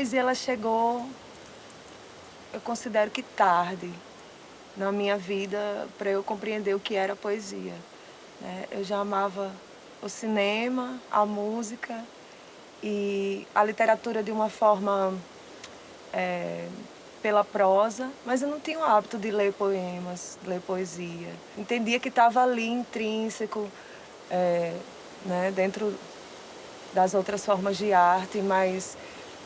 poesia ela chegou, eu considero que tarde na minha vida para eu compreender o que era poesia, né? Eu já amava o cinema, a música e a literatura de uma forma pela prosa, mas eu não tinha o hábito de ler poemas, de ler poesia. Entendia que estava ali intrínseco, né, dentro das outras formas de arte, mas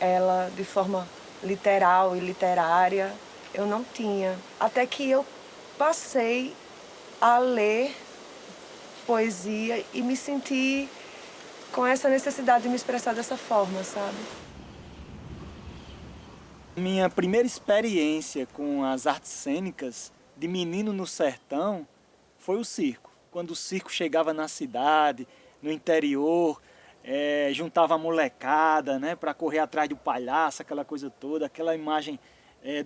ela de forma literal e literária eu não tinha. Até que eu passei a ler poesia e me senti com essa necessidade de me expressar dessa forma, sabe? Minha primeira experiência com as artes cênicas de menino no sertão foi o circo. Quando o circo chegava na cidade, no interior, juntava a molecada, né, para correr atrás do palhaço, aquela coisa toda, aquela imagem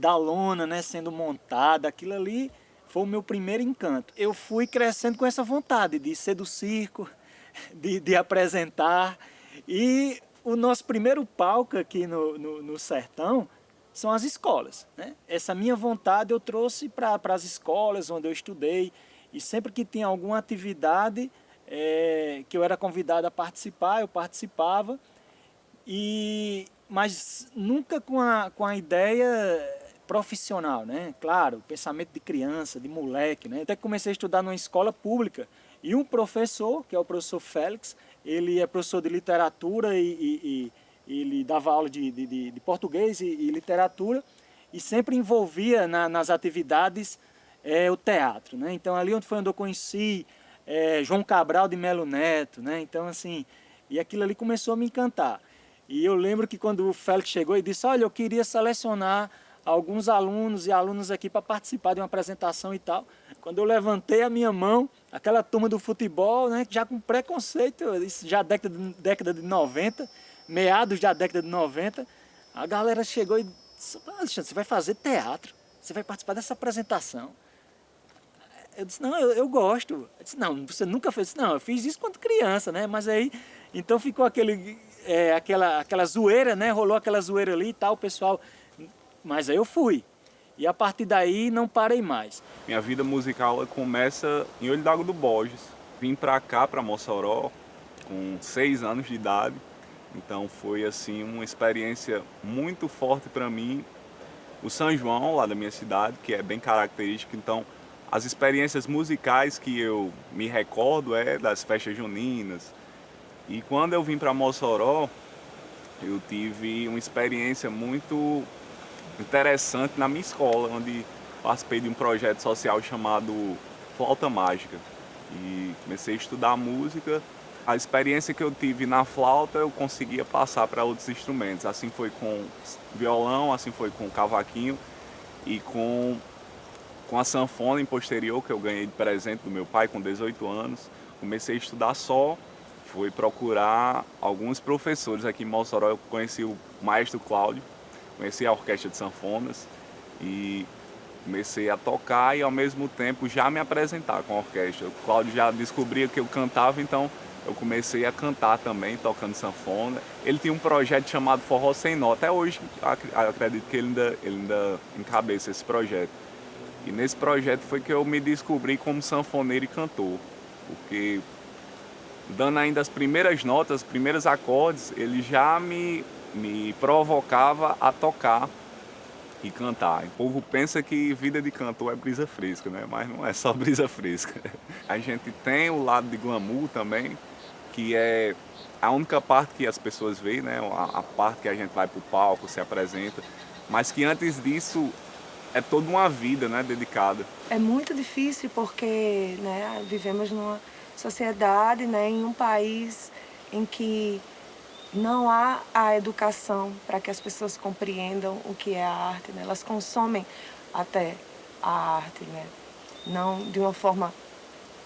da lona, né, sendo montada, aquilo ali foi o meu primeiro encanto. Eu fui crescendo com essa vontade de ser do circo, de apresentar. E o nosso primeiro palco aqui no sertão são as escolas, né? Essa minha vontade eu trouxe para as escolas onde eu estudei, e sempre que tinha alguma atividade que eu era convidado a participar, eu participava, mas nunca com a ideia profissional, né? Claro, pensamento de criança, de moleque, né? Até que comecei a estudar numa escola pública, e um professor, que é o professor Félix, ele é professor de literatura e ele dava aula de português e literatura, e sempre envolvia nas atividades o teatro, né? Então ali foi onde eu conheci João Cabral de Melo Neto, né? Então assim, e aquilo ali começou a me encantar. E eu lembro que quando o Félix chegou e disse, olha, eu queria selecionar alguns alunos e alunas aqui para participar de uma apresentação e tal. Quando eu levantei a minha mão, aquela turma do futebol, né, já com preconceito, isso já década de 90, meados da década de 90, a galera chegou e disse, Alexandre, você vai fazer teatro, você vai participar dessa apresentação. Eu disse, não, eu gosto. Eu disse, não, você nunca fez isso? Não, eu fiz isso quando criança, né? Mas aí, então ficou aquela zoeira, né? Rolou aquela zoeira ali e tal, o pessoal... Mas aí eu fui. E a partir daí não parei mais. Minha vida musical começa em Olho d'Água do Borges. Vim pra cá, pra Mossoró, com 6 anos de idade. Então foi assim uma experiência muito forte para mim. O São João, lá da minha cidade, que é bem característico. Então as experiências musicais que eu me recordo das festas juninas. E quando eu vim para Mossoró, eu tive uma experiência muito interessante na minha escola, onde participei de um projeto social chamado Flauta Mágica. E comecei a estudar música. A experiência que eu tive na flauta eu conseguia passar para outros instrumentos. Assim foi com violão, assim foi com cavaquinho e com a sanfona em posterior, que eu ganhei de presente do meu pai com 18 anos. Comecei a estudar só, fui procurar alguns professores aqui em Mossoró. Eu conheci o maestro Cláudio, conheci a orquestra de sanfonas e comecei a tocar e ao mesmo tempo já me apresentar com a orquestra. O Cláudio já descobria que eu cantava, então eu comecei a cantar também, tocando sanfona. Ele tinha um projeto chamado Forró Sem Nó. Até hoje acredito que ele ainda encabeça esse projeto. E nesse projeto foi que eu me descobri como sanfoneiro e cantor. Porque dando ainda as primeiras notas, os primeiros acordes, ele já me provocava a tocar e cantar. O povo pensa que vida de cantor é brisa fresca, né? Mas não é só brisa fresca. A gente tem o lado de glamour também, que é a única parte que as pessoas veem, né? A parte que a gente vai pro palco, se apresenta, mas que antes disso é toda uma vida, né, dedicada. É muito difícil porque, né, vivemos numa sociedade, né, em um país em que não há a educação para que as pessoas compreendam o que é a arte, né? Elas consomem até a arte, né? Não de uma forma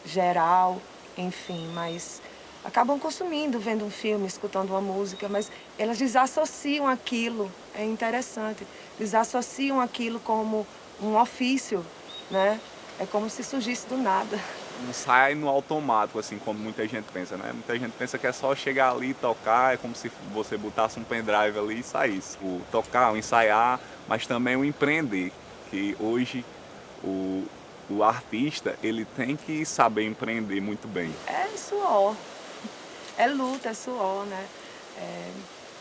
geral, enfim, mas acabam consumindo, vendo um filme, escutando uma música, mas elas desassociam aquilo, é interessante, desassociam aquilo como um ofício, né? É como se surgisse do nada. não sai no automático, assim, como muita gente pensa, né? Muita gente pensa que é só chegar ali e tocar, é como se você botasse um pendrive ali e saísse. O tocar, o ensaiar, mas também o empreender, que hoje o artista, ele tem que saber empreender muito bem. É suor, é luta, é suor, né?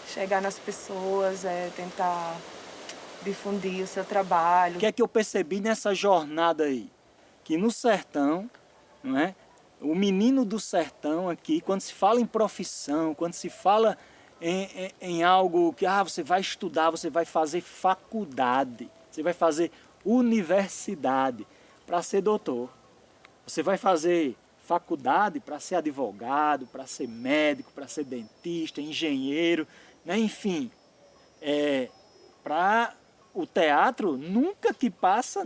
Chegar nas pessoas, tentar difundir o seu trabalho. O que é que eu percebi nessa jornada aí? Que no sertão, não é? O menino do sertão aqui, quando se fala em profissão, quando se fala em algo que você vai estudar, você vai fazer faculdade, você vai fazer universidade para ser doutor. Você vai fazer faculdade para ser advogado, para ser médico, para ser dentista, engenheiro, né? Enfim, para o teatro nunca te passa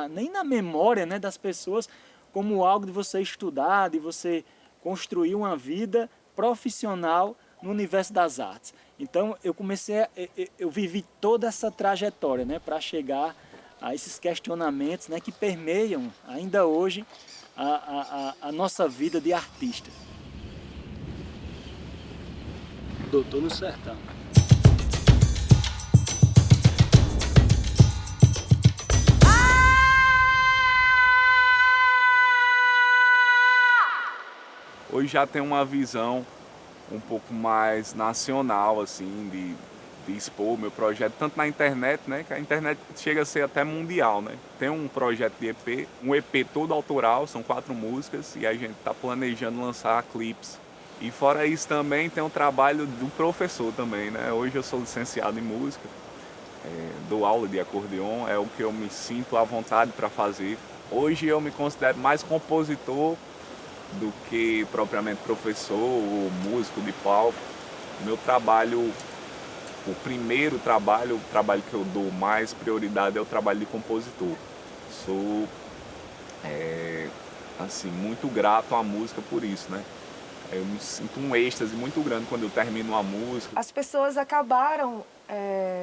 nem na memória, né, das pessoas como algo de você estudar, de você construir uma vida profissional no universo das artes. Então eu vivi toda essa trajetória, né, para chegar a esses questionamentos, né, que permeiam ainda hoje a nossa vida de artista. Doutor no Sertão. Hoje já tem uma visão um pouco mais nacional, assim, de expor meu projeto, tanto na internet, né, que a internet chega a ser até mundial, né. Tem um projeto de EP, um EP todo autoral, são 4 músicas, e a gente está planejando lançar clipes. E fora isso também tem um trabalho do professor também, né. Hoje eu sou licenciado em música, dou aula de acordeon, é o que eu me sinto à vontade para fazer. Hoje eu me considero mais compositor do que propriamente professor ou músico de palco. Meu trabalho, o primeiro trabalho, o trabalho que eu dou mais prioridade é o trabalho de compositor. Sou assim, muito grato à música por isso, né? Eu me sinto um êxtase muito grande quando eu termino uma música. As pessoas acabaram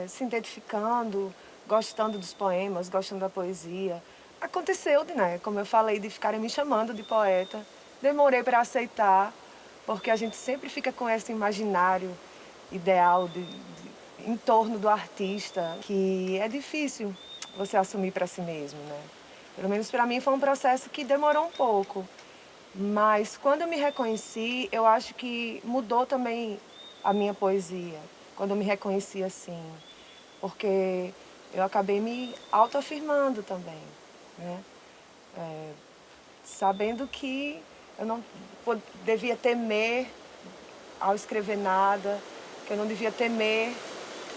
se identificando, gostando dos poemas, gostando da poesia. Aconteceu, né, como eu falei, de ficarem me chamando de poeta. Demorei para aceitar, porque a gente sempre fica com esse imaginário ideal em torno do artista, que é difícil você assumir para si mesmo, né? Pelo menos para mim foi um processo que demorou um pouco. Mas quando eu me reconheci, eu acho que mudou também a minha poesia, quando eu me reconheci assim. Porque eu acabei me autoafirmando também, né? Sabendo que eu não devia temer ao escrever nada, que eu não devia temer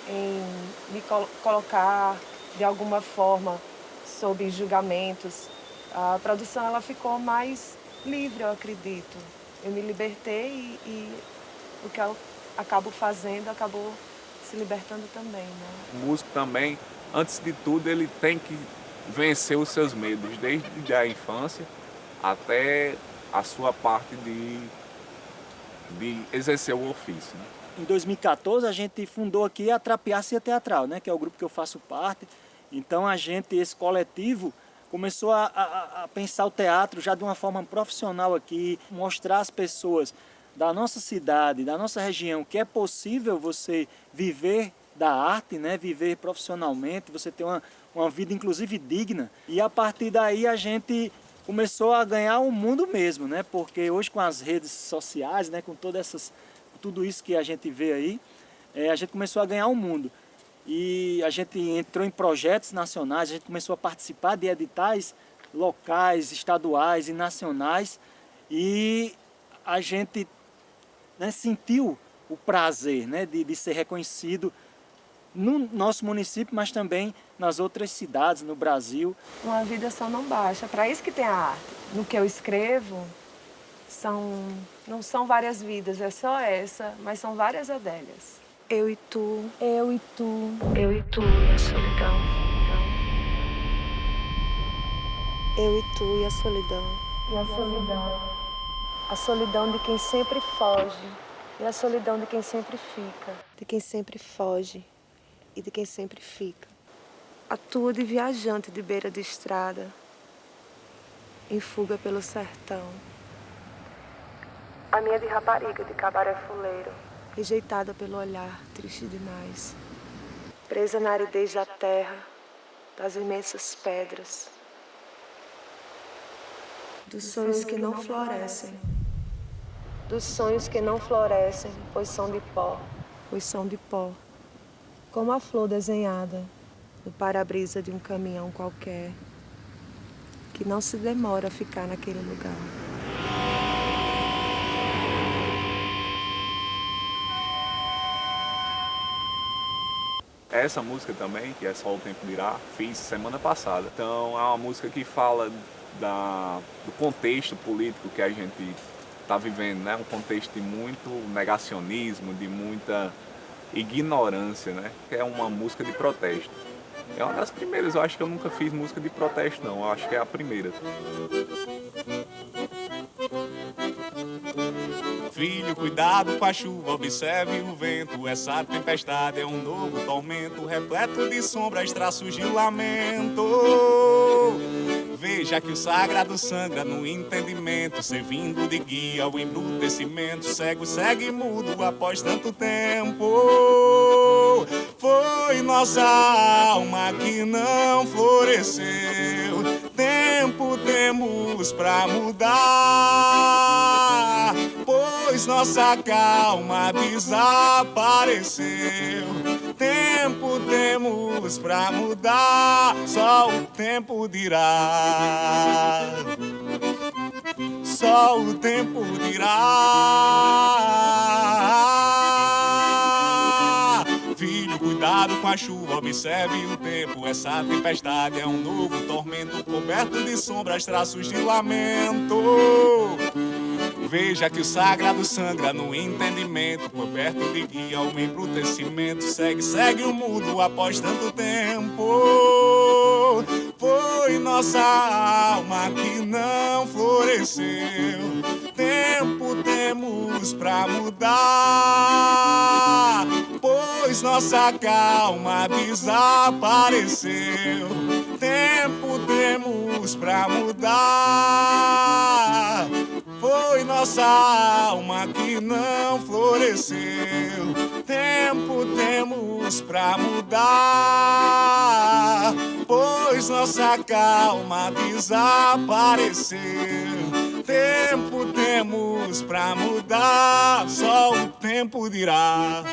em me colocar de alguma forma sob julgamentos. A produção ela ficou mais livre, eu acredito. Eu me libertei e o que eu acabo fazendo acabou se libertando também, né? O músico também, antes de tudo, ele tem que vencer os seus medos, desde a infância até a sua parte de exercer o ofício, né? Em 2014 a gente fundou aqui a Trapeácia Teatral, né, que é o grupo que eu faço parte. Então esse coletivo começou a pensar o teatro já de uma forma profissional aqui, mostrar às pessoas da nossa cidade, da nossa região, que é possível você viver da arte, né, viver profissionalmente, você ter uma vida inclusive digna. E a partir daí a gente começou a ganhar o mundo mesmo, né, porque hoje com as redes sociais, né, com tudo isso que a gente vê aí, a gente começou a ganhar o mundo. E a gente entrou em projetos nacionais, a gente começou a participar de editais locais, estaduais e nacionais, e a gente, né, sentiu o prazer, né, de ser reconhecido no nosso município, mas também nas outras cidades no Brasil. Uma vida só não basta, para isso que tem a arte. No que eu escrevo, não são várias vidas, é só essa, mas são várias Adélias. Eu e tu, eu e tu, eu e tu e a solidão. Eu e tu e a solidão. E a solidão. A solidão de quem sempre foge e a solidão de quem sempre fica. De quem sempre foge e de quem sempre fica. A tua de viajante de beira de estrada. em fuga pelo sertão. A minha de rapariga de cabaré fuleiro, rejeitada pelo olhar, triste demais. Presa na aridez da terra, das imensas pedras. Dos sonhos que não florescem. Dos sonhos que não florescem, pois são de pó. Pois são de pó. Como a flor desenhada no para-brisa de um caminhão qualquer, que não se demora a ficar naquele lugar. Essa música também, que é Só o Tempo Dirá, fiz semana passada. Então é uma música que fala do contexto político que a gente está vivendo, né? Um contexto de muito negacionismo, de muita ignorância, né? É uma música de protesto. É uma das primeiras, eu acho que eu nunca fiz música de protesto não, eu acho que é a primeira. Filho, cuidado com a chuva, observe o vento. Essa tempestade é um novo tormento, repleto de sombras, traços de lamento. Veja que o sagrado sangra no entendimento, servindo de guia ao embrutecimento. Cego segue mudo após tanto tempo. Foi nossa alma que não floresceu. Tempo temos pra mudar, pois nossa calma desapareceu. Tempo temos pra mudar, só o tempo dirá. Só o tempo dirá. Filho, cuidado com a chuva, observe o tempo. Essa tempestade é um novo tormento, coberto de sombras, traços de lamento. Veja que o sagrado sangra no entendimento, coberto de guia ao embrutecimento. Segue o mudo após tanto tempo. Foi nossa alma que não floresceu. Tempo temos pra mudar, pois nossa calma desapareceu. Tempo temos pra mudar, foi nossa alma que não floresceu. Tempo temos pra mudar, pois nossa calma desapareceu. Tempo temos pra mudar, só o tempo dirá.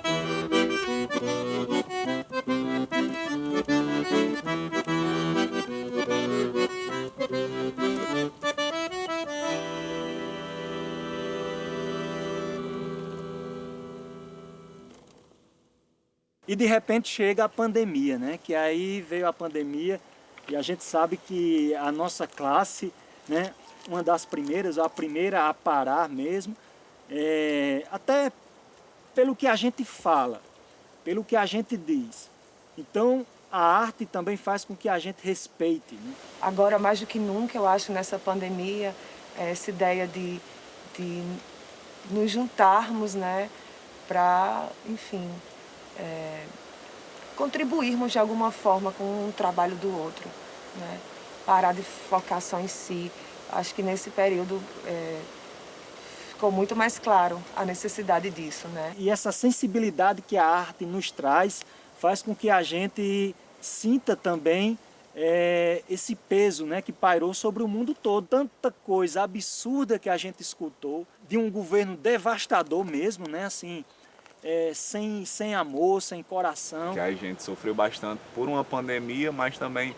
E de repente chega a pandemia, né? Que aí veio a pandemia e a gente sabe que a nossa classe, né? Uma das primeiras, a primeira a parar mesmo, até pelo que a gente fala, pelo que a gente diz. Então a arte também faz com que a gente respeite, né? Agora, mais do que nunca, eu acho, nessa pandemia, essa ideia de nos juntarmos, né? Para, enfim, contribuirmos de alguma forma com o trabalho do outro, né? Parar de focar só em si. Acho que nesse período ficou muito mais claro a necessidade disso, né? E essa sensibilidade que a arte nos traz faz com que a gente sinta também esse peso, né, que pairou sobre o mundo todo. Tanta coisa absurda que a gente escutou, de um governo devastador mesmo, né, assim, sem amor, sem coração. Que a gente sofreu bastante por uma pandemia, mas também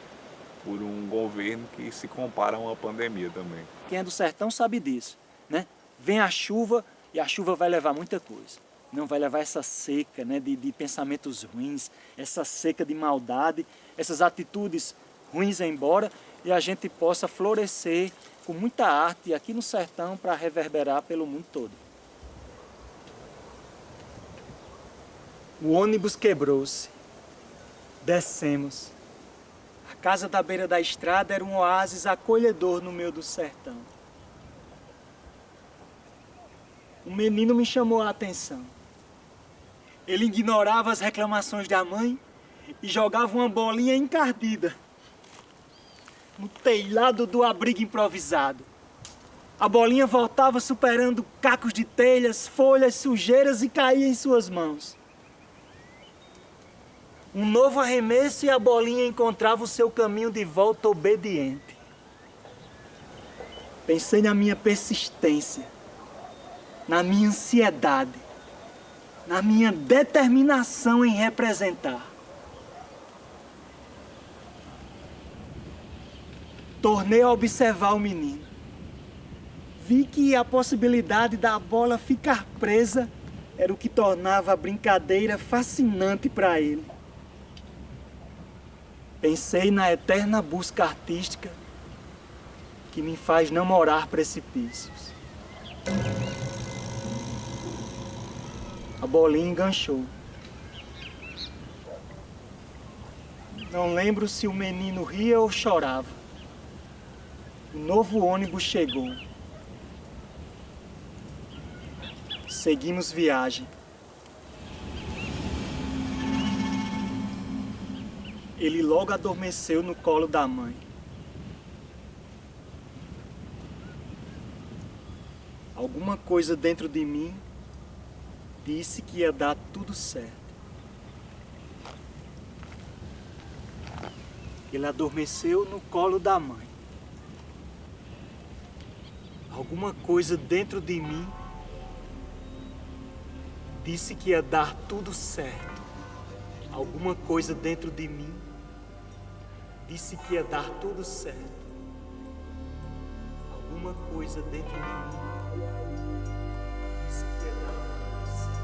por um governo que se compara a uma pandemia também. Quem é do sertão sabe disso, né? Vem a chuva e a chuva vai levar muita coisa. Não vai levar essa seca, né, de pensamentos ruins, essa seca de maldade, essas atitudes ruins embora, e a gente possa florescer com muita arte aqui no sertão para reverberar pelo mundo todo. O ônibus quebrou-se. Descemos. A casa da beira da estrada era um oásis acolhedor no meio do sertão. Um menino me chamou a atenção. Ele ignorava as reclamações da mãe e jogava uma bolinha encardida. no telhado do abrigo improvisado. A bolinha voltava superando cacos de telhas, folhas, sujeiras e caía em suas mãos. Um novo arremesso e a bolinha encontrava o seu caminho de volta obediente. Pensei na minha persistência, na minha ansiedade, na minha determinação em representar. Tornei a observar o menino. Vi que a possibilidade da bola ficar presa era o que tornava a brincadeira fascinante para ele. Pensei na eterna busca artística que me faz namorar precipícios. A bolinha enganchou. Não lembro se o menino ria ou chorava. O novo ônibus chegou. Seguimos viagem. Ele logo adormeceu no colo da mãe. Alguma coisa dentro de mim disse que ia dar tudo certo. Ele adormeceu no colo da mãe. Alguma coisa dentro de mim disse que ia dar tudo certo. Alguma coisa dentro de mim disse que ia dar tudo certo. Alguma coisa dentro de mim disse que ia dar tudo certo.